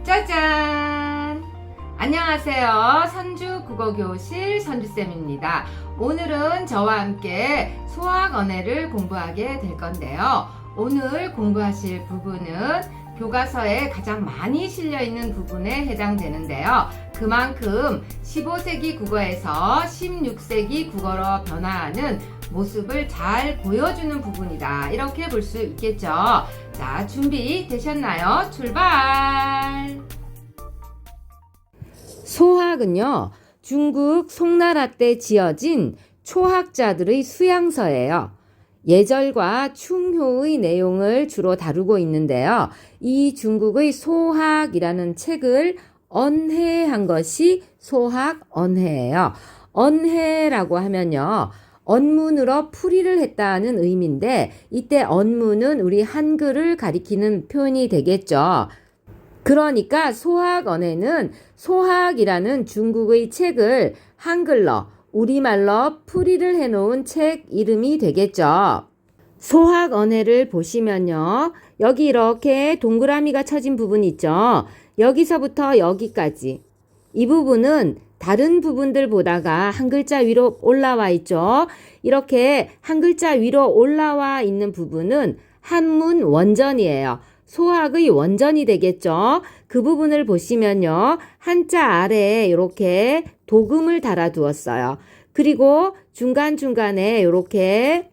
짜잔! 안녕하세요. 선주 국어교실 선주쌤입니다. 오늘은 저와 함께 소학 언어를 공부하게 될 건데요. 오늘 공부하실 부분은 교과서에 가장 많이 실려있는 부분에 해당되는데요. 그만큼 15세기 국어에서 16세기 국어로 변화하는 모습을 잘 보여주는 부분이다. 이렇게 볼 수 있겠죠. 자, 준비 되셨나요? 출발! 소학은요, 중국 송나라 때 지어진 초학자들의 수양서예요. 예절과 충효의 내용을 주로 다루고 있는데요. 이 중국의 소학이라는 책을 언해한 것이 소학 언해예요. 언해라고 하면요, 언문으로 풀이를 했다는 의미인데, 이때 언문은 우리 한글을 가리키는 표현이 되겠죠. 그러니까 소학 언해는 소학이라는 중국의 책을 한글로 우리말로 풀이를 해놓은 책 이름이 되겠죠. 소학 언해를 보시면요, 여기 이렇게 동그라미가 쳐진 부분 있죠. 여기서부터 여기까지 이 부분은 다른 부분들 보다가 한 글자 위로 올라와 있죠. 이렇게 한 글자 위로 올라와 있는 부분은 한문 원전이에요. 소학의 원전이 되겠죠. 그 부분을 보시면요, 한자 아래에 이렇게 도금을 달아 두었어요. 그리고 중간중간에 이렇게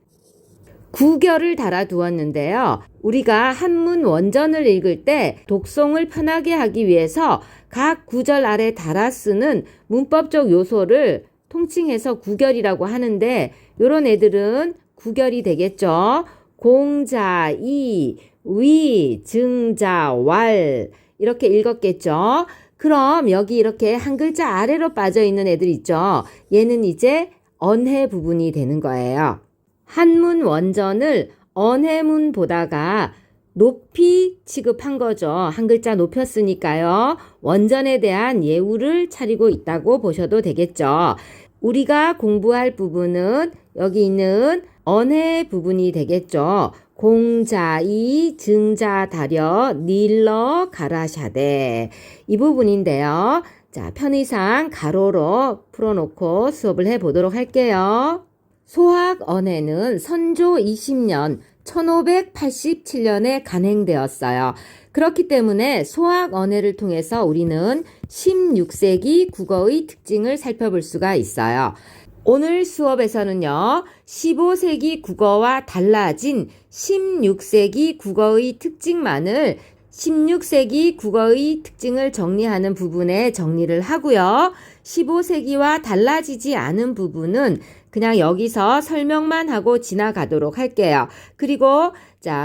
구결을 달아 두었는데요. 우리가 한문 원전을 읽을 때 독송을 편하게 하기 위해서 각 구절 아래 달아 쓰는 문법적 요소를 통칭해서 구결이라고 하는데, 이런 애들은 구결이 되겠죠. 공자, 이, 위, 증자, 왈 이렇게 읽었겠죠. 그럼 여기 이렇게 한 글자 아래로 빠져 있는 애들 있죠. 얘는 이제 언해 부분이 되는 거예요. 한문 원전을 언해문 보다가 높이 취급한 거죠. 한 글자 높였으니까요. 원전에 대한 예우를 차리고 있다고 보셔도 되겠죠. 우리가 공부할 부분은 여기 있는 언해 부분이 되겠죠. 공자, 이, 증자, 다려, 닐러, 가라샤데 이 부분인데요. 자, 편의상 가로로 풀어놓고 수업을 해보도록 할게요. 소학 언해는 선조 20년 1587년에 간행되었어요. 그렇기 때문에 소학 언해를 통해서 우리는 16세기 국어의 특징을 살펴볼 수가 있어요. 오늘 수업에서는요, 15세기 국어와 달라진 16세기 국어의 특징만을 16세기 국어의 특징을 정리하는 부분에 정리를 하고요. 15세기와 달라지지 않은 부분은 그냥 여기서 설명만 하고 지나가도록 할게요. 그리고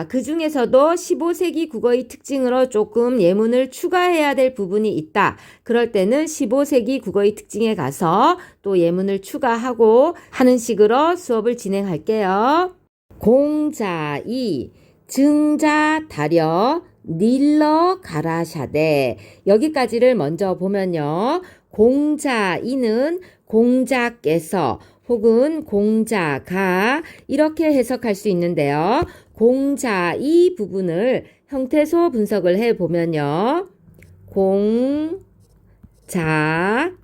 그 중에서도 15세기 국어의 특징으로 조금 예문을 추가해야 될 부분이 있다. 그럴 때는 15세기 국어의 특징에 가서 또 예문을 추가하고 하는 식으로 수업을 진행할게요. 공자, 이, 증자, 다려, 닐러, 가라샤데 여기까지를 먼저 보면요. 공자, 이는 공자께서 혹은 공자가 이렇게 해석할 수 있는데요. 공자 이 부분을 형태소 분석을 해보면요. 공자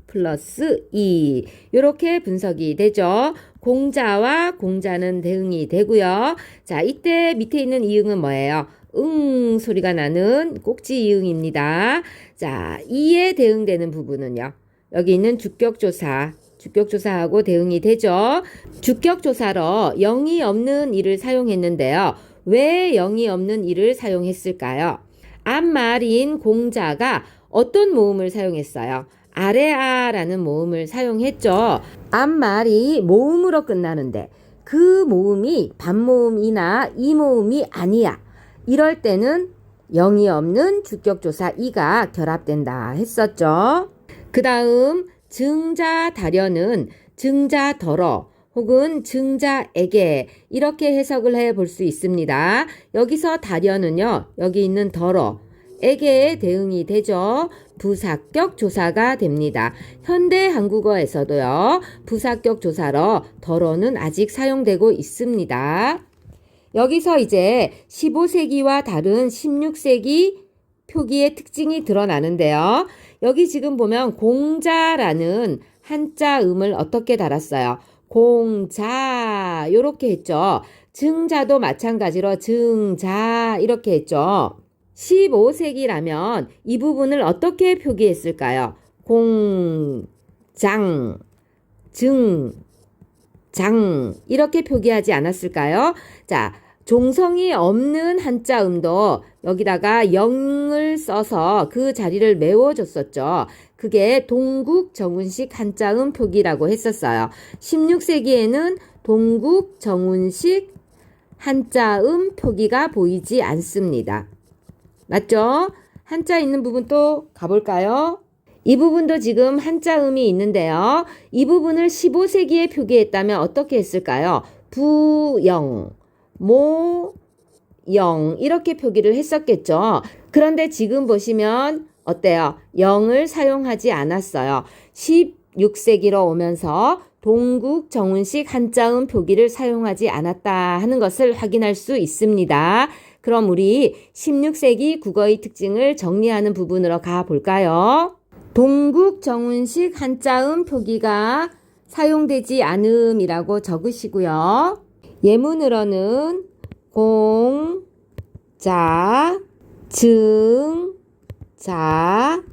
플러스 이 이렇게 분석이 되죠. 공자와 공자는 대응이 되고요. 자, 이때 밑에 있는 이응은 뭐예요? 응 소리가 나는 꼭지 이응입니다. 자, 이에 대응되는 부분은요. 여기 있는 주격조사하고 대응이 되죠. 주격조사로 영이 없는 이를 사용했는데요. 왜 영이 없는 이를 사용했을까요? 앞말인 공자가 어떤 모음을 사용했어요? 아래아라는 모음을 사용했죠. 앞말이 모음으로 끝나는데 그 모음이 반모음이나 이모음이 아니야. 이럴 때는 영이 없는 주격조사 이가 결합된다 했었죠. 그 다음 증자 다려는 증자 덜어 혹은 증자에게 이렇게 해석을 해볼 수 있습니다. 여기서 다려는요, 여기 있는 덜어 에게에 대응이 되죠. 부사격 조사가 됩니다. 현대 한국어에서도요, 부사격 조사로 덜어는 아직 사용되고 있습니다. 여기서 이제 15세기와 다른 16세기 표기의 특징이 드러나는데요. 여기 지금 보면 공자라는 한자음을 어떻게 달았어요? 공자 이렇게 했죠. 증자도 마찬가지로 증자 이렇게 했죠. 15세기라면 이 부분을 어떻게 표기했을까요? 공장, 증, 장 이렇게 표기하지 않았을까요? 자, 종성이 없는 한자음도 여기다가 영을 써서 그 자리를 메워줬었죠. 그게 동국정운식 한자음 표기라고 했었어요. 16세기에는 동국정운식 한자음 표기가 보이지 않습니다. 맞죠? 한자 있는 부분 또 가볼까요? 이 부분도 지금 한자음이 있는데요. 이 부분을 15세기에 표기했다면 어떻게 했을까요? 부영, 모영 이렇게 표기를 했었겠죠. 그런데 지금 보시면 어때요? 영을 사용하지 않았어요. 16세기로 오면서 동국정운식 한자음 표기를 사용하지 않았다 하는 것을 확인할 수 있습니다. 그럼 우리 16세기 국어의 특징을 정리하는 부분으로 가볼까요? 동국정운식 한자음 표기가 사용되지 않음이라고 적으시고요. 예문으로는 공, 자, 증, 자,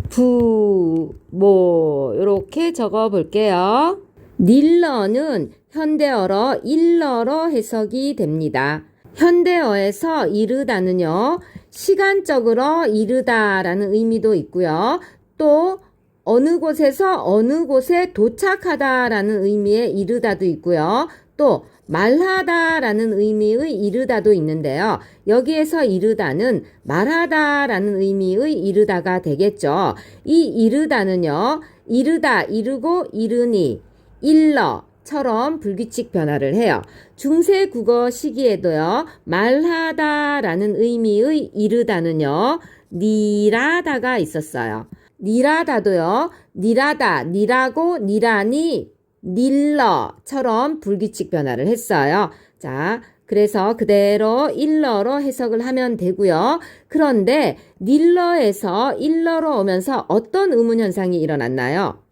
부, 모 이렇게 적어 볼게요. 닐러는 현대어로 일러로 해석이 됩니다. 현대어에서 이르다는요, 시간적으로 이르다라는 의미도 있고요. 또 어느 곳에서 어느 곳에 도착하다라는 의미의 이르다도 있고요. 또 말하다라는 의미의 이르다도 있는데요. 여기에서 이르다는 말하다라는 의미의 이르다가 되겠죠. 이 이르다는요, 이르다, 이르고 이르니, 일러처럼 불규칙 변화를 해요. 중세 국어 시기에도요, 말하다라는 의미의 이르다는요, 니라다가 있었어요. 니라다도요, 니라다, 니라고, 니라니, 닐러처럼 불규칙 변화를 했어요. 자, 그래서 그대로 일러로 해석을 하면 되고요. 그런데 닐러에서 일러로 오면서 어떤 의문 현상이 일어났나요?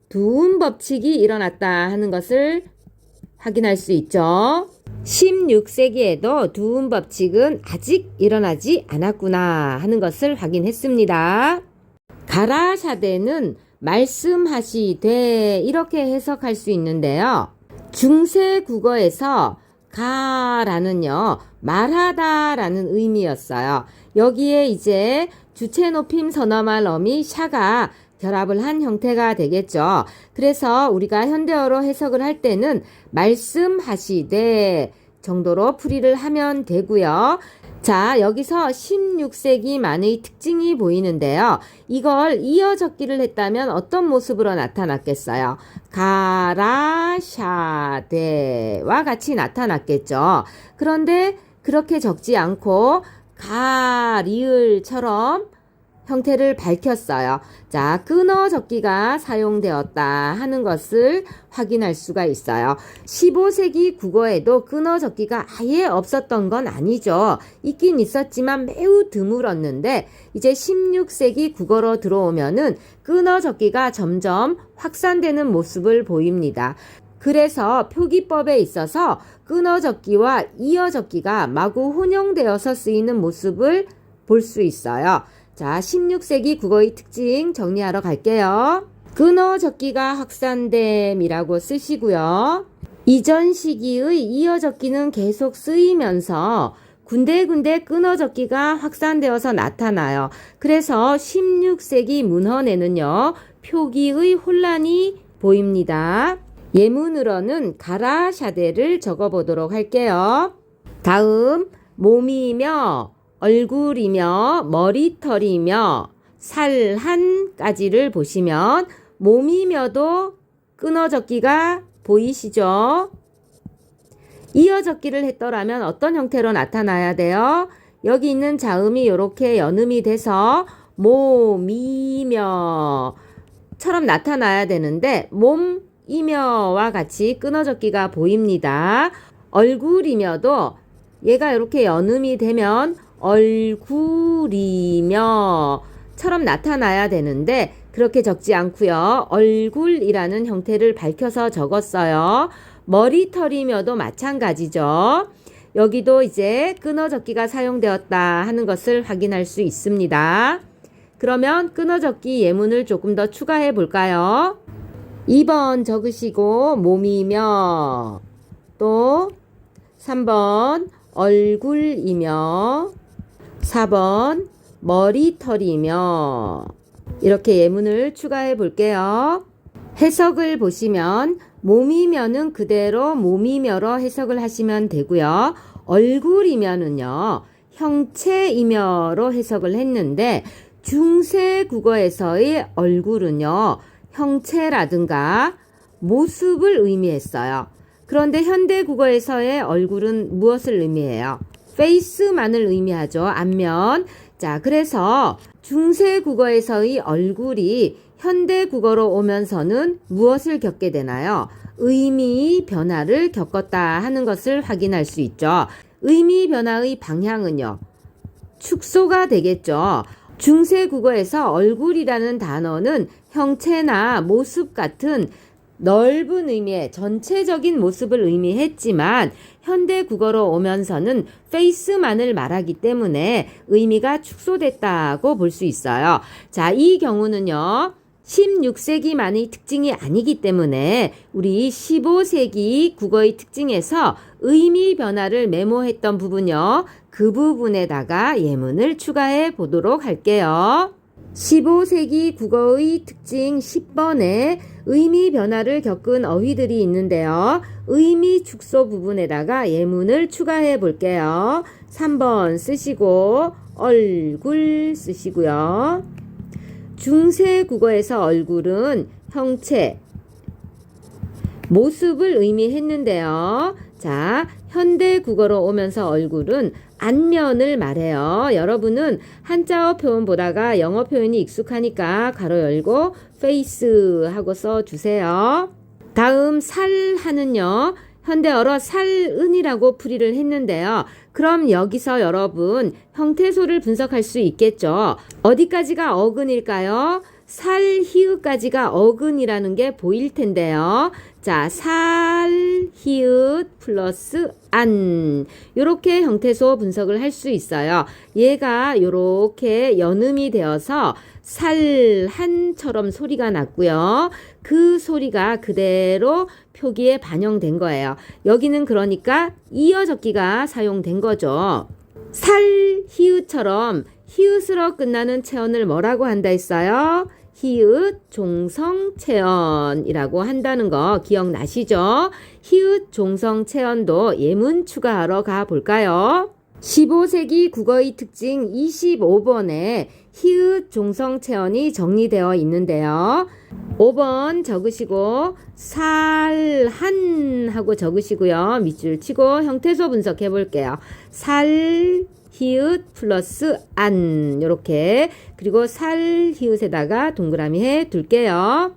두음 법칙이 일어났다 하는 것을 확인할 수 있죠. 16세기에도 두음 법칙은 아직 일어나지 않았구나 하는 것을 확인했습니다. 가라샤대는 말씀하시되 이렇게 해석할 수 있는데요. 중세 국어에서 가라는요, 말하다라는 의미였어요. 여기에 이제 주체 높임 선어말 어미 샤가 결합을 한 형태가 되겠죠. 그래서 우리가 현대어로 해석을 할 때는 말씀하시되 정도로 풀이를 하면 되고요. 자, 여기서 16세기 만의 특징이 보이는데요. 이걸 이어 적기를 했다면 어떤 모습으로 나타났겠어요? 가라샤대와 같이 나타났겠죠. 그런데 그렇게 적지 않고 가리을처럼 형태를 밝혔어요. 자, 끊어 적기가 사용되었다 하는 것을 확인할 수가 있어요. 15세기 국어에도 끊어 적기가 아예 없었던 건 아니죠. 있긴 있었지만 매우 드물었는데 이제 16세기 국어로 들어오면은 끊어 적기가 점점 확산되는 모습을 보입니다. 그래서 표기법에 있어서 끊어 적기와 이어 적기가 마구 혼용되어서 쓰이는 모습을 볼 수 있어요. 자, 16세기 국어의 특징 정리하러 갈게요. 끊어 적기가 확산됨이라고 쓰시고요. 이전 시기의 이어 적기는 계속 쓰이면서 군데군데 끊어 적기가 확산되어서 나타나요. 그래서 16세기 문헌에는요, 표기의 혼란이 보입니다. 예문으로는 가라샤대를 적어보도록 할게요. 다음, 몸이며 얼굴이며 머리털이며 살한까지를 보시면 몸이며도 끊어 적기가 보이시죠? 이어 적기를 했더라면 어떤 형태로 나타나야 돼요? 여기 있는 자음이 이렇게 연음이 돼서 몸이며 처럼 나타나야 되는데 몸이며와 같이 끊어 적기가 보입니다. 얼굴이며도 얘가 이렇게 연음이 되면 얼굴이며 처럼 나타나야 되는데 그렇게 적지 않고요. 얼굴이라는 형태를 밝혀서 적었어요. 머리털이며도 마찬가지죠. 여기도 이제 끊어적기가 사용되었다 하는 것을 확인할 수 있습니다. 그러면 끊어적기 예문을 조금 더 추가해 볼까요? 2번 적으시고 몸이며, 또 3번 얼굴이며, 4번 머리털이며, 이렇게 예문을 추가해 볼게요. 해석을 보시면 몸이면은 그대로 몸이며로 해석을 하시면 되고요. 얼굴이면은요, 형체이며로 해석을 했는데 중세 국어에서의 얼굴은요, 형체라든가 모습을 의미했어요. 그런데 현대 국어에서의 얼굴은 무엇을 의미해요? 페이스만을 의미하죠. 안면. 자, 그래서 중세 국어에서의 얼굴이 현대 국어로 오면서는 무엇을 겪게 되나요? 의미 변화를 겪었다 하는 것을 확인할 수 있죠. 의미 변화의 방향은요, 축소가 되겠죠. 중세 국어에서 얼굴이라는 단어는 형체나 모습 같은 넓은 의미의 전체적인 모습을 의미했지만 현대 국어로 오면서는 페이스만을 말하기 때문에 의미가 축소됐다고 볼 수 있어요. 자, 이 경우는요, 16세기만의 특징이 아니기 때문에 우리 15세기 국어의 특징에서 의미 변화를 메모했던 부분요, 그 부분에다가 예문을 추가해 보도록 할게요. 15세기 국어의 특징 10번에 의미 변화를 겪은 어휘들이 있는데요. 의미 축소 부분에다가 예문을 추가해 볼게요. 3번 쓰시고 얼굴 쓰시고요. 중세 국어에서 얼굴은 형체, 모습을 의미했는데요. 자, 현대 국어로 오면서 얼굴은 안면을 말해요. 여러분은 한자어 표현 보다가 영어 표현이 익숙하니까 가로 열고 페이스 하고 써주세요. 다음 살하는요, 현대어로 살은이라고 풀이를 했는데요. 그럼 여기서 여러분 형태소를 분석할 수 있겠죠. 어디까지가 어근일까요? 살, 히읗까지가 어근이라는 게 보일 텐데요. 자, 살, 히읗 플러스 안, 요렇게 형태소 분석을 할 수 있어요. 얘가 요렇게 연음이 되어서 살한처럼 소리가 났고요. 그 소리가 그대로 표기에 반영된 거예요. 여기는 그러니까 이어적기가 사용된 거죠. 살, 히읗처럼 히읗으로 끝나는 체언을 뭐라고 한다 했어요? 히읗 종성 체언이라고 한다는 거 기억나시죠? 히읗 종성 체언도 예문 추가하러 가볼까요? 15세기 국어의 특징 25번에 히읗 종성 체언이 정리되어 있는데요. 5번 적으시고 살한 하고 적으시고요. 밑줄 치고 형태소 분석해 볼게요. 살, 히읗 플러스 안, 요렇게. 그리고 살, 히읗에다가 동그라미 해 둘게요.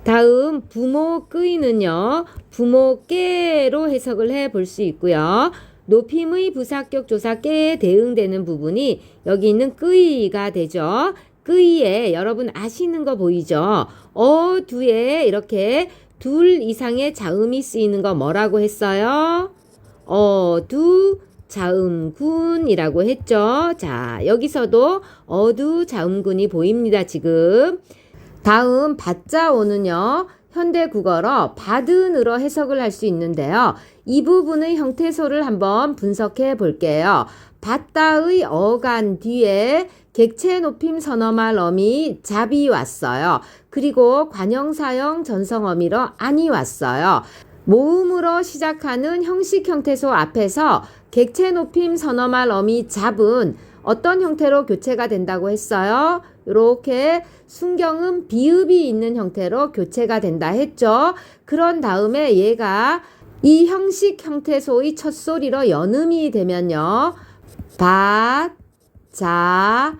다음 부모 끄이는요, 부모께로 해석을 해 볼 수 있고요. 높임의 부사격 조사께에 대응되는 부분이 여기 있는 끄이가 되죠. 끄이에 여러분 아시는 거 보이죠? 두에 이렇게 둘 이상의 자음이 쓰이는 거 뭐라고 했어요? 두 자음군이라고 했죠. 자, 여기서도 어두 자음군이 보입니다, 지금. 다음 받자오는요, 현대 국어로 받은으로 해석을 할 수 있는데요. 이 부분의 형태소를 한번 분석해 볼게요. 받다의 어간 뒤에 객체 높임 선어말 어미 잡이 왔어요. 그리고 관형사형 전성어미로 안이 왔어요. 모음으로 시작하는 형식 형태소 앞에서 객체 높임 선어말 어미 잡은 어떤 형태로 교체가 된다고 했어요? 이렇게 순경음 비읍이 있는 형태로 교체가 된다 했죠. 그런 다음에 얘가 이 형식 형태소의 첫 소리로 연음이 되면요, 밭, 자,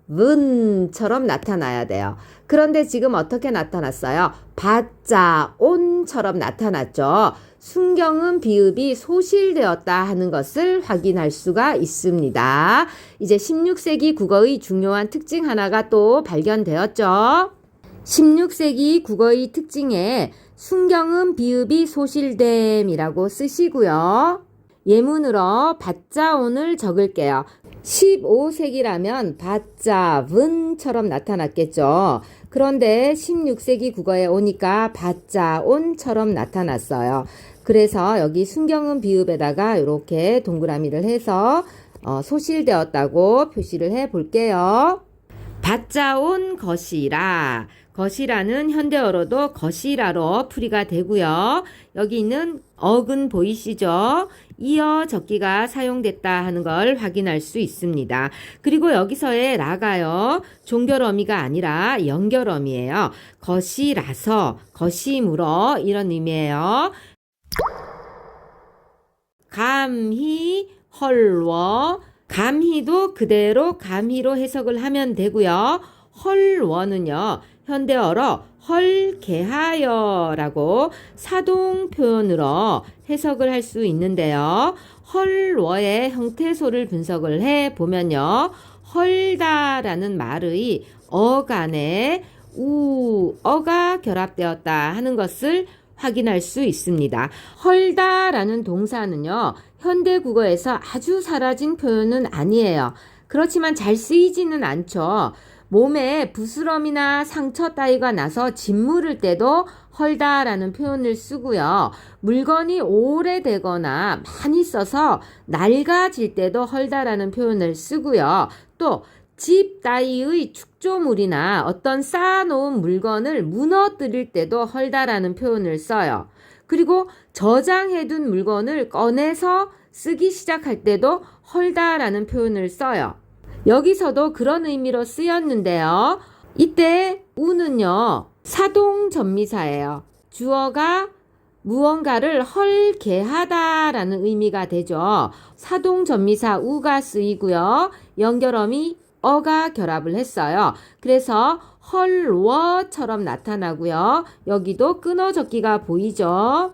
문처럼 나타나야 돼요. 그런데 지금 어떻게 나타났어요? 밭자, 온처럼 나타났죠. 순경음 비읍이 소실되었다 하는 것을 확인할 수가 있습니다. 이제 16세기 국어의 중요한 특징 하나가 또 발견되었죠. 16세기 국어의 특징에 순경음 비읍이 소실됨이라고 쓰시고요. 예문으로 받자온을 적을게요. 15세기라면 받자분처럼 나타났겠죠. 그런데 16세기 국어에 오니까 받자온처럼 나타났어요. 그래서 여기 순경음 비읍에다가 이렇게 동그라미를 해서 소실되었다고 표시를 해 볼게요. 받자온 것이라. 것이라는 현대어로도 것이라로 풀이가 되고요. 여기 있는 어근 보이시죠? 이어 적기가 사용됐다 하는 걸 확인할 수 있습니다. 그리고 여기서의 라가요. 종결어미가 아니라 연결어미예요. 것이라서, 것이므로 이런 의미예요. 감히, 헐워. 감히도 그대로 감히로 해석을 하면 되고요. 헐워는요. 현대어로 헐게하여라고 사동 표현으로 해석을 할 수 있는데요. 헐워의 형태소를 분석을 해 보면요. 헐다라는 말의 어간에 우어가 결합되었다 하는 것을 확인할 수 있습니다. 헐다라는 동사는요. 현대 국어에서 아주 사라진 표현은 아니에요. 그렇지만 잘 쓰이지는 않죠. 몸에 부스럼이나 상처 따위가 나서 짓무를 때도 헐다라는 표현을 쓰고요. 물건이 오래되거나 많이 써서 낡아질 때도 헐다라는 표현을 쓰고요. 또 집 따위의 축조물이나 어떤 쌓아놓은 물건을 무너뜨릴 때도 헐다라는 표현을 써요. 그리고 저장해둔 물건을 꺼내서 쓰기 시작할 때도 헐다라는 표현을 써요. 여기서도 그런 의미로 쓰였는데요. 이때 우는요. 사동전미사예요. 주어가 무언가를 헐게하다라는 의미가 되죠. 사동전미사 우가 쓰이고요. 연결어미 어가 결합을 했어요. 그래서 헐워처럼 나타나고요. 여기도 끊어적기가 보이죠.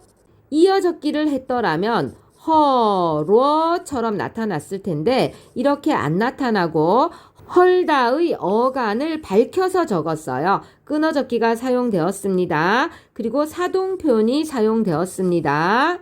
이어적기를 했더라면 헐워처럼 나타났을 텐데 이렇게 안 나타나고 헐다의 어간을 밝혀서 적었어요. 끊어적기가 사용되었습니다. 그리고 사동 표현이 사용되었습니다.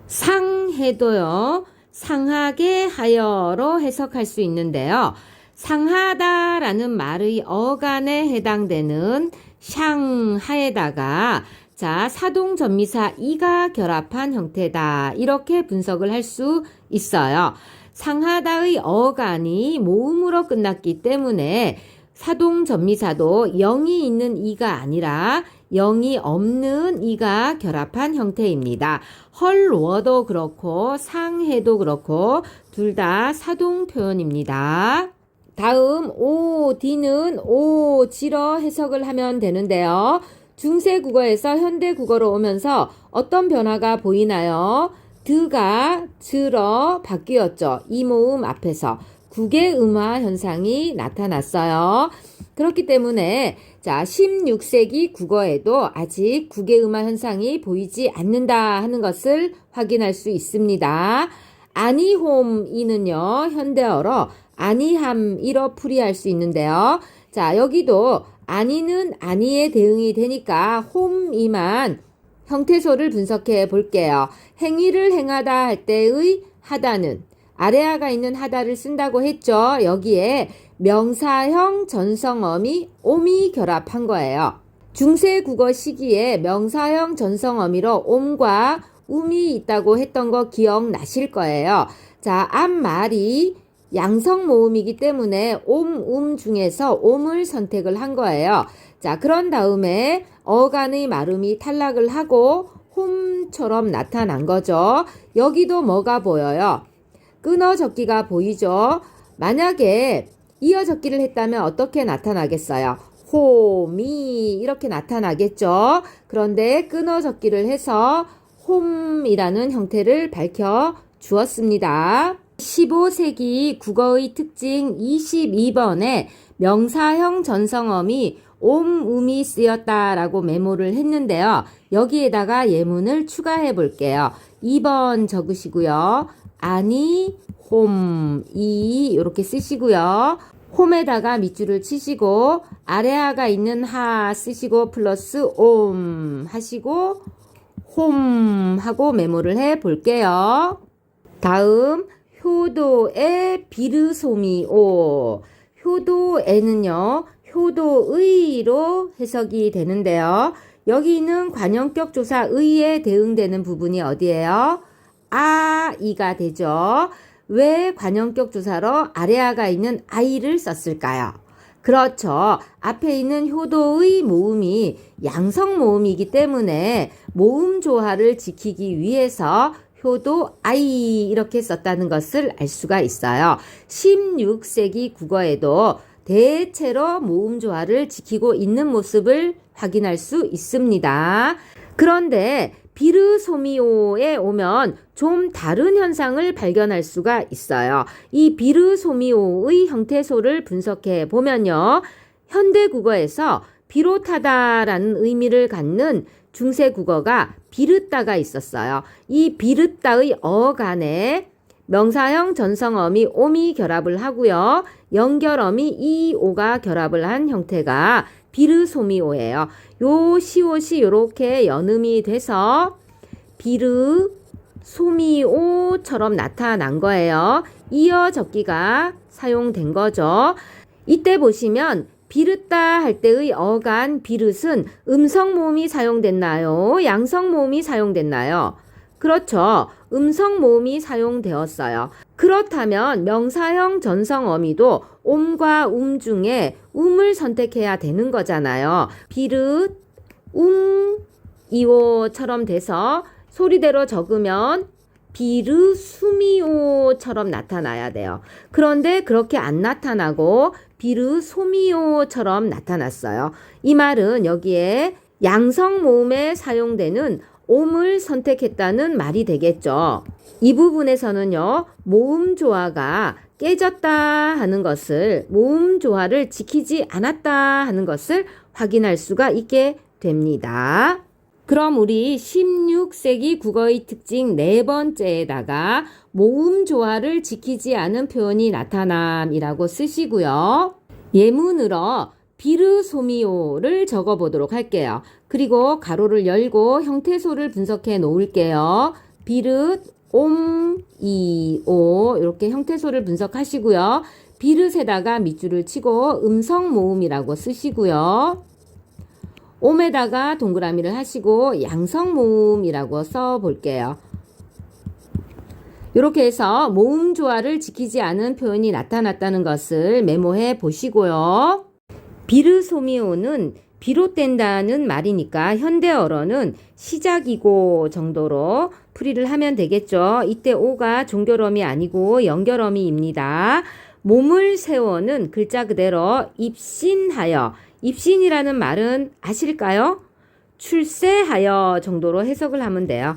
상해도요. 상하게 하여로 해석할 수 있는데요. 상하다라는 말의 어간에 해당되는 샹하에다가 사동전미사 이가 결합한 형태다. 이렇게 분석을 할 수 있어요. 상하다의 어간이 모음으로 끝났기 때문에 사동전미사도 영이 있는 이가 아니라 영이 없는 이가 결합한 형태입니다. 헐워도 그렇고 상해도 그렇고 둘 다 사동 표현입니다. 다음 오디는 오지러 해석을 하면 되는데요. 중세 국어에서 현대 국어로 오면서 어떤 변화가 보이나요? 드가 즈러 바뀌었죠. 이 모음 앞에서 국외음화 현상이 나타났어요. 그렇기 때문에 16세기 국어에도 아직 국외음화 현상이 보이지 않는다 하는 것을 확인할 수 있습니다. 아니홈이는요. 현대어로 아니함이로 풀이할 수 있는데요. 여기도 아니는 아니에 대응이 되니까 홈이만 형태소를 분석해 볼게요. 행위를 행하다 할 때의 하다는 아래아가 있는 하다를 쓴다고 했죠. 여기에 명사형 전성어미 옴이 결합한 거예요. 중세 국어 시기에 명사형 전성어미로 옴과 음이 있다고 했던 거 기억나실 거예요. 앞말이 양성 모음이기 때문에 옴, 중에서 옴을 선택을 한 거예요. 그런 다음에 어간의 말음이 탈락을 하고 홈처럼 나타난 거죠. 여기도 뭐가 보여요? 끊어적기가 보이죠? 만약에 이어적기를 했다면 어떻게 나타나겠어요? 홈이 이렇게 나타나겠죠? 그런데 끊어적기를 해서 홈이라는 형태를 밝혀 주었습니다. 15세기 국어의 특징 22번에 명사형 전성어미 옴음이 쓰였다라고 메모를 했는데요. 여기에다가 예문을 추가해 볼게요. 2번 적으시고요. 아니, 홈, 이 이렇게 쓰시고요. 홈에다가 밑줄을 치시고 아래하가 있는 하 쓰시고 플러스 옴 하시고 홈 하고 메모를 해 볼게요. 다음 효도의 비르소미오. 효도에는요. 효도의로 해석이 되는데요. 여기 있는 관형격 조사 의에 대응되는 부분이 어디예요? 이가 되죠. 왜 관형격 조사로 아래아가 있는 아이를 썼을까요? 그렇죠. 앞에 있는 효도의 모음이 양성 모음이기 때문에 모음 조화를 지키기 위해서 효도 아이 이렇게 썼다는 것을 알 수가 있어요. 16세기 국어에도 대체로 모음 조화를 지키고 있는 모습을 확인할 수 있습니다. 그런데 비르소미오에 오면 좀 다른 현상을 발견할 수가 있어요. 이 비르소미오의 형태소를 분석해 보면요. 현대 국어에서 비롯하다라는 의미를 갖는 중세 국어가 비르다가 있었어요. 이 비르다의 어간에 명사형 전성어미 오미 결합을 하고요. 연결어미 이오가 결합을 한 형태가 비르소미오예요. 요 시옷이 이렇게 연음이 돼서 비르소미오처럼 나타난 거예요. 이어 적기가 사용된 거죠. 이때 보시면 비르다 할 때의 어간 비릇은 음성 모음이 사용됐나요? 양성 모음이 사용됐나요? 그렇죠. 음성 모음이 사용되었어요. 그렇다면 명사형 전성 어미도 옴과 중에 음을 선택해야 되는 거잖아요. 비릇, 이오처럼 돼서 소리대로 적으면 비르수미오처럼 나타나야 돼요. 그런데 그렇게 안 나타나고 비르소미오처럼 나타났어요. 이 말은 여기에 양성 모음에 사용되는 옴을 선택했다는 말이 되겠죠. 이 부분에서는요, 모음 조화가 깨졌다 하는 것을, 모음 조화를 지키지 않았다 하는 것을 확인할 수가 있게 됩니다. 그럼 우리 16세기 국어의 특징 네 번째에다가 모음 조화를 지키지 않은 표현이 나타남이라고 쓰시고요. 예문으로 비르소미오를 적어보도록 할게요. 그리고 가로를 열고 형태소를 분석해 놓을게요. 비릇, 이오 이렇게 형태소를 분석하시고요. 비릇에다가 밑줄을 치고 음성 모음이라고 쓰시고요. 옴에다가 동그라미를 하시고 양성 모음이라고 써볼게요. 이렇게 해서 모음 조화를 지키지 않은 표현이 나타났다는 것을 메모해 보시고요. 비르소미오는 비롯된다는 말이니까 현대어로는 시작이고 정도로 풀이를 하면 되겠죠. 이때 오가 종결어미 아니고 연결어미입니다. 몸을 세워는 글자 그대로 입신하여, 입신이라는 말은 아실까요? 출세하여 정도로 해석을 하면 돼요.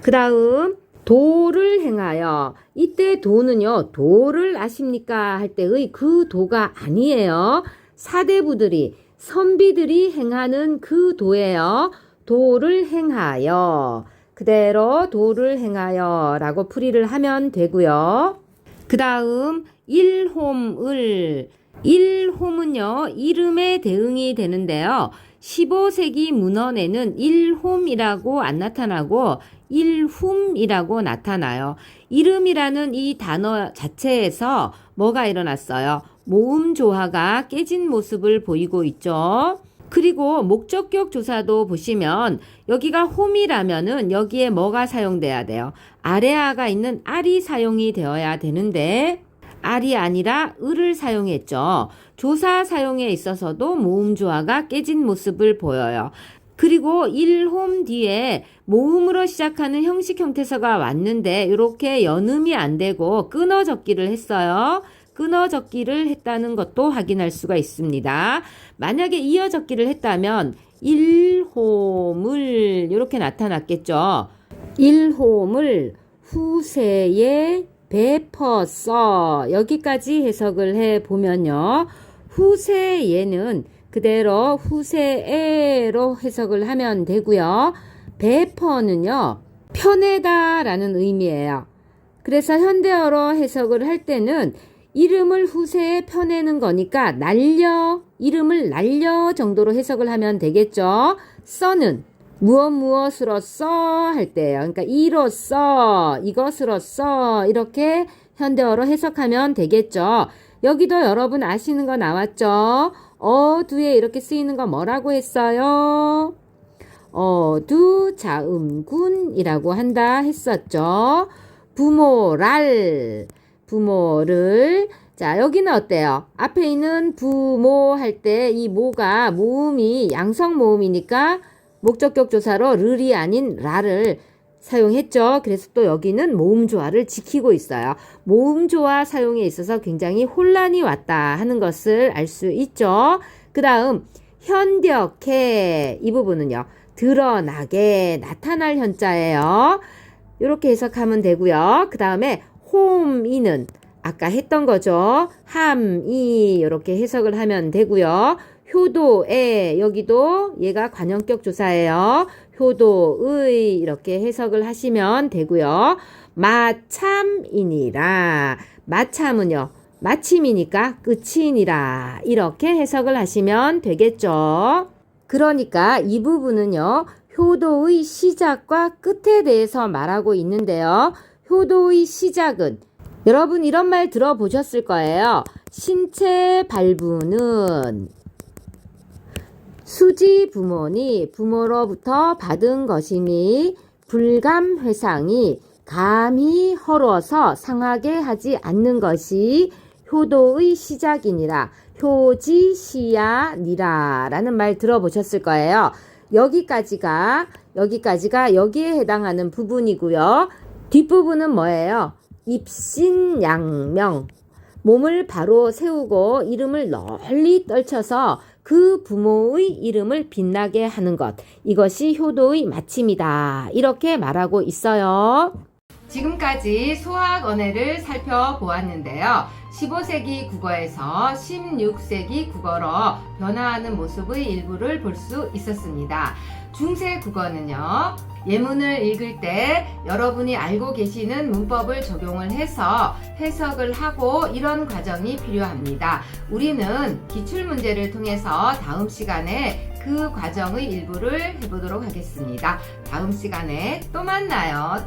그 다음 도를 행하여, 이때 도는요, 도를 아십니까? 할 때의 그 도가 아니에요. 사대부들이, 선비들이 행하는 그 도예요. 도를 행하여, 그대로 도를 행하여 라고 풀이를 하면 되고요. 그 다음 일홈을, 일홈은요, 이름에 대응이 되는데요. 15세기 문헌에는 일홈이라고 안 나타나고 일훔이라고 나타나요. 이름이라는 이 단어 자체에서 뭐가 일어났어요? 모음 조화가 깨진 모습을 보이고 있죠. 그리고 목적격 조사도 보시면 여기가 홈이라면은 여기에 뭐가 사용돼야 돼요? 아래아가 있는 알이 사용이 되어야 되는데 알이 아니라 을을 사용했죠. 조사 사용에 있어서도 모음 조화가 깨진 모습을 보여요. 그리고 일홈 뒤에 모음으로 시작하는 형식 형태서가 왔는데 이렇게 연음이 안 되고 끊어 적기를 했어요. 끊어 적기를 했다는 것도 확인할 수가 있습니다. 만약에 이어 적기를 했다면 일홈을 이렇게 나타났겠죠. 일홈을 후세에 베퍼서, 여기까지 해석을 해보면요. 후세에는 그대로 후세에로 해석을 하면 되고요. 베퍼는요, 펴내다 라는 의미예요. 그래서 현대어로 해석을 할 때는 이름을 후세에 펴내는 거니까 이름을 날려 정도로 해석을 하면 되겠죠. 써는 무엇으로써 할 때예요. 그러니까 이로써, 이것으로써 이렇게 현대어로 해석하면 되겠죠. 여기도 여러분 아시는 거 나왔죠? 어두에 이렇게 쓰이는 거 뭐라고 했어요? 어두 자음군이라고 한다 했었죠. 부모를 자 여기는 어때요? 앞에 있는 부모 할 때 이 모가 모음이 양성 모음이니까 목적격 조사로 르이 아닌 라를 사용했죠. 그래서 또 여기는 모음 조화를 지키고 있어요. 모음 조화 사용에 있어서 굉장히 혼란이 왔다 하는 것을 알 수 있죠. 그 다음 현벽해 이 부분은요. 드러나게 나타날 현자예요. 이렇게 해석하면 되고요. 그 다음에 홈이는 아까 했던 거죠. 함이 이렇게 해석을 하면 되고요. 효도에 여기도 얘가 관형격 조사예요. 효도의 이렇게 해석을 하시면 되고요. 마참이니라 마참은요. 마침이니까 끝이니라 이렇게 해석을 하시면 되겠죠. 그러니까 이 부분은요. 효도의 시작과 끝에 대해서 말하고 있는데요. 효도의 시작은 여러분 이런 말 들어보셨을 거예요. 신체 발부는 수지 부모니 부모로부터 받은 것이니 불감회상이 감히 헐어서 상하게 하지 않는 것이 효도의 시작이니라. 효지시야니라 라는 말 들어보셨을 거예요. 여기까지가 여기에 해당하는 부분이고요. 뒷부분은 뭐예요? 입신양명. 몸을 바로 세우고 이름을 널리 떨쳐서 그 부모의 이름을 빛나게 하는 것. 이것이 효도의 마침이다. 이렇게 말하고 있어요. 지금까지 수학 언어를 살펴보았는데요. 15세기 국어에서 16세기 국어로 변화하는 모습의 일부를 볼 수 있었습니다. 중세 국어는요. 예문을 읽을 때 여러분이 알고 계시는 문법을 적용을 해서 해석을 하고 이런 과정이 필요합니다. 우리는 기출문제를 통해서 다음 시간에 그 과정의 일부를 해보도록 하겠습니다. 다음 시간에 또 만나요.